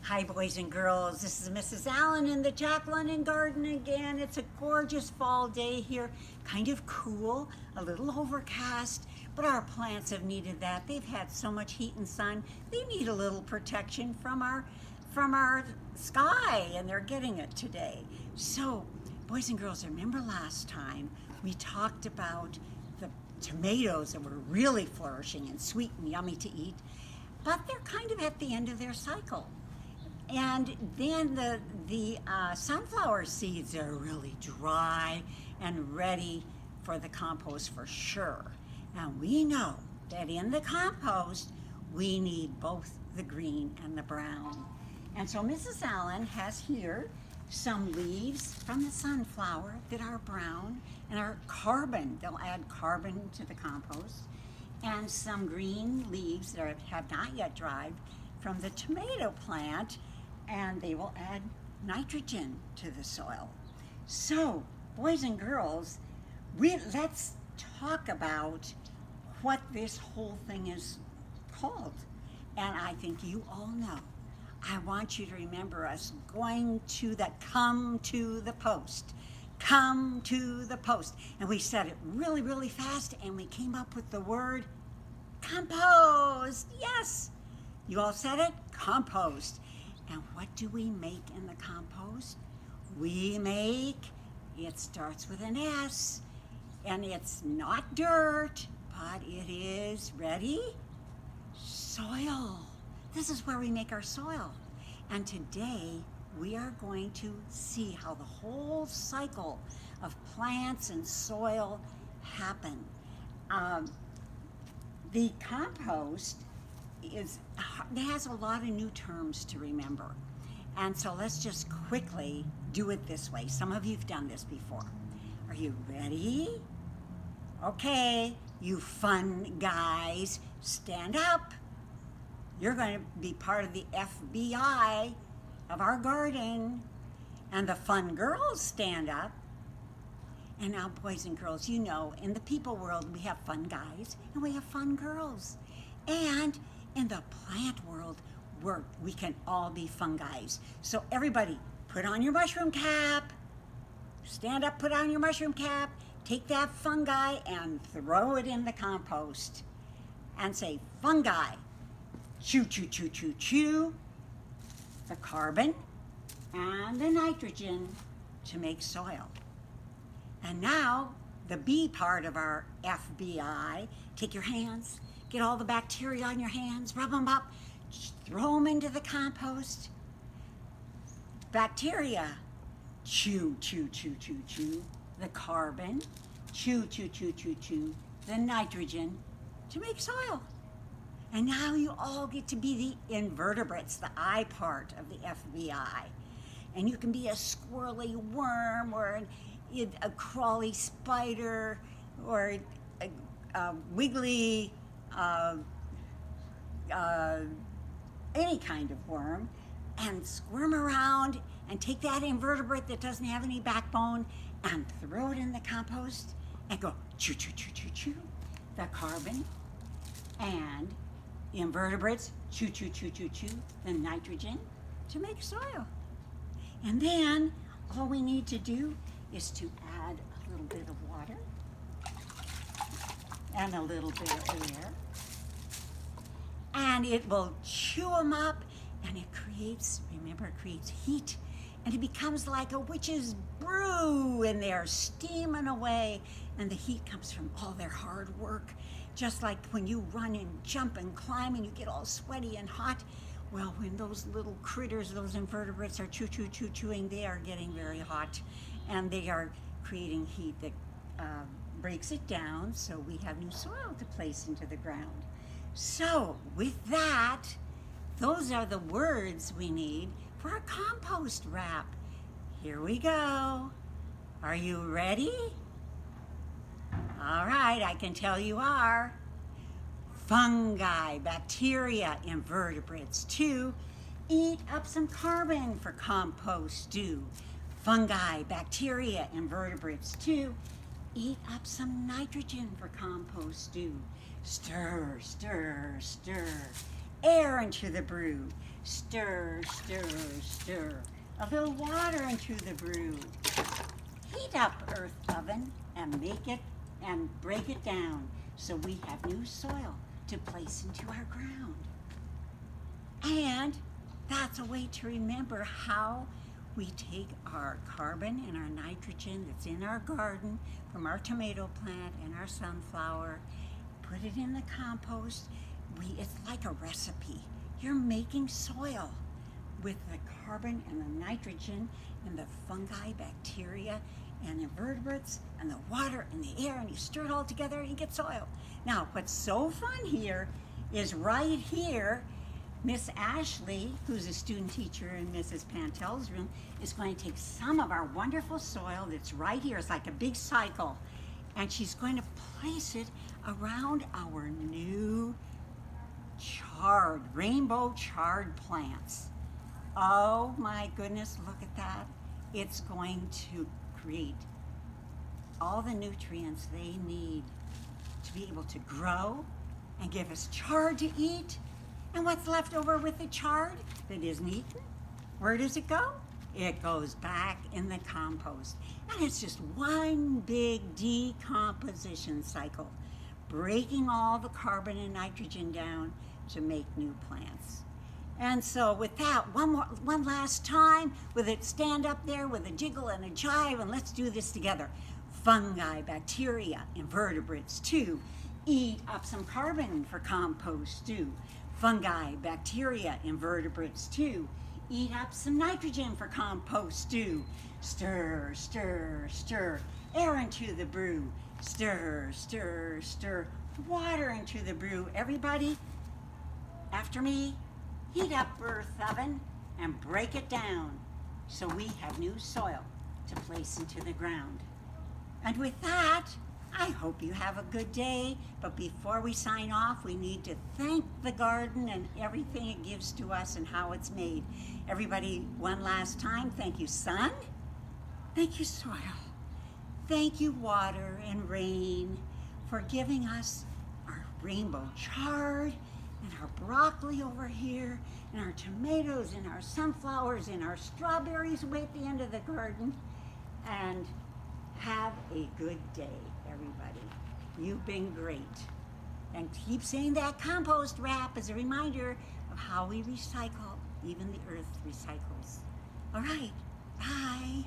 Hi, boys and girls. This is Mrs. Allen in the Jack London Garden again. It's a gorgeous fall day here, kind of cool, a little overcast, but our plants have needed that. They've had so much heat and sun. They need a little protection from our sky, and they're getting it today. So, boys and girls, remember last time we talked about the tomatoes that were really flourishing and sweet and yummy to eat, but they're kind of at the end of their cycle. And then the sunflower seeds are really dry and ready for the compost for sure. Now we know that in the compost, we need both the green and the brown. And so Mrs. Allen has here some leaves from the sunflower that are brown and are carbon. They'll add carbon to the compost. And some green leaves that have not yet dried from the tomato plant, and they will add nitrogen to the soil. So, boys and girls, let's talk about what this whole thing is called. And I think you all know. I want you to remember us going to the come to the post. Come to the post. And we said it really, really fast, and we came up with the word compost. Yes, you all said it, compost. And what do we make in the compost? It starts with an S, and it's not dirt, but it is, ready? Soil. This is where we make our soil. And today, we are going to see how the whole cycle of plants and soil happen. The compost has a lot of new terms to remember. And so let's just quickly do it this way. Some of you've done this before. Are you ready? Okay, you fun guys, stand up. You're going to be part of the FBI of our garden. And the fun girls, stand up. And now, boys and girls, you know, in the people world, we have fun guys and we have fun girls. And in the plant world, we can all be fun guys. So everybody, put on your mushroom cap. Stand up, put on your mushroom cap. Take that fungi and throw it in the compost. And say, fungi, chew, chew, chew, chew, chew. The carbon and the nitrogen to make soil. And now, the B part of our FBI, take your hands, get all the bacteria on your hands, rub them up, throw them into the compost. Bacteria, chew, chew, chew, chew, chew. The carbon, chew, chew, chew, chew, chew. The nitrogen to make soil. And now you all get to be the invertebrates, the I part of the FBI. And you can be a squirrely worm or a crawly spider or a wiggly any kind of worm, and squirm around and take that invertebrate that doesn't have any backbone and throw it in the compost and go chew, chew, chew, chew, chew. The carbon and invertebrates, chew, chew, chew, chew, chew. The nitrogen to make soil. And then all we need to do is to add a little bit of water and a little bit of air. And it will chew them up, and it creates heat. And it becomes like a witch's brew, and they're steaming away. And the heat comes from all their hard work. Just like when you run and jump and climb and you get all sweaty and hot. Well, when those little critters, those invertebrates are chewing, they are getting very hot. And they are creating heat that breaks it down, so we have new soil to place into the ground. So, with that, those are the words we need for our compost wrap. Here we go. Are you ready? All right, I can tell you are. Fungi, bacteria, invertebrates too. Eat up some carbon for compost stew. Fungi, bacteria, invertebrates too. Eat up some nitrogen for compost stew. Stir, stir, stir. Air into the brew. Stir, stir, stir. A little water into the brew. Heat up earth oven and make it and break it down so we have new soil to place into our ground. And that's a way to remember how we take our carbon and our nitrogen that's in our garden from our tomato plant and our sunflower, put it in the compost. It's like a recipe. You're making soil with the carbon and the nitrogen and the fungi, bacteria, and invertebrates, and the water and the air, and you stir it all together and you get soil. Now, what's so fun here is right here, Miss Ashley, who's a student teacher in Mrs. Pantel's room, is going to take some of our wonderful soil that's right here. It's like a big cycle. And she's going to place it around our new rainbow chard plants. Oh my goodness, look at that. It's going to create all the nutrients they need to be able to grow and give us chard to eat. And what's left over with the chard that isn't eaten? Where does it go? It goes back in the compost. And it's just one big decomposition cycle, breaking all the carbon and nitrogen down to make new plants. And so with that, one last time, with it stand up there with a jiggle and a jive, and let's do this together. Fungi, bacteria, invertebrates, 2. Eat up some carbon for compost, 2. Fungi, bacteria, invertebrates, 2. Eat up some nitrogen for compost, 2. Stir, stir, stir. Air into the brew. Stir, stir, stir. Water into the brew. Everybody, after me, heat up earth oven and break it down so we have new soil to place into the ground. And with that, I hope you have a good day. But before we sign off, we need to thank the garden and everything it gives to us and how it's made. Everybody, one last time, thank you, sun. Thank you, soil. Thank you, water and rain, for giving us our rainbow chard and our broccoli over here, and our tomatoes and our sunflowers and our strawberries way at the end of the garden. And have a good day, everybody. You've been great. And keep saying that compost wrap as a reminder of how we recycle. Even the earth recycles. All right, bye.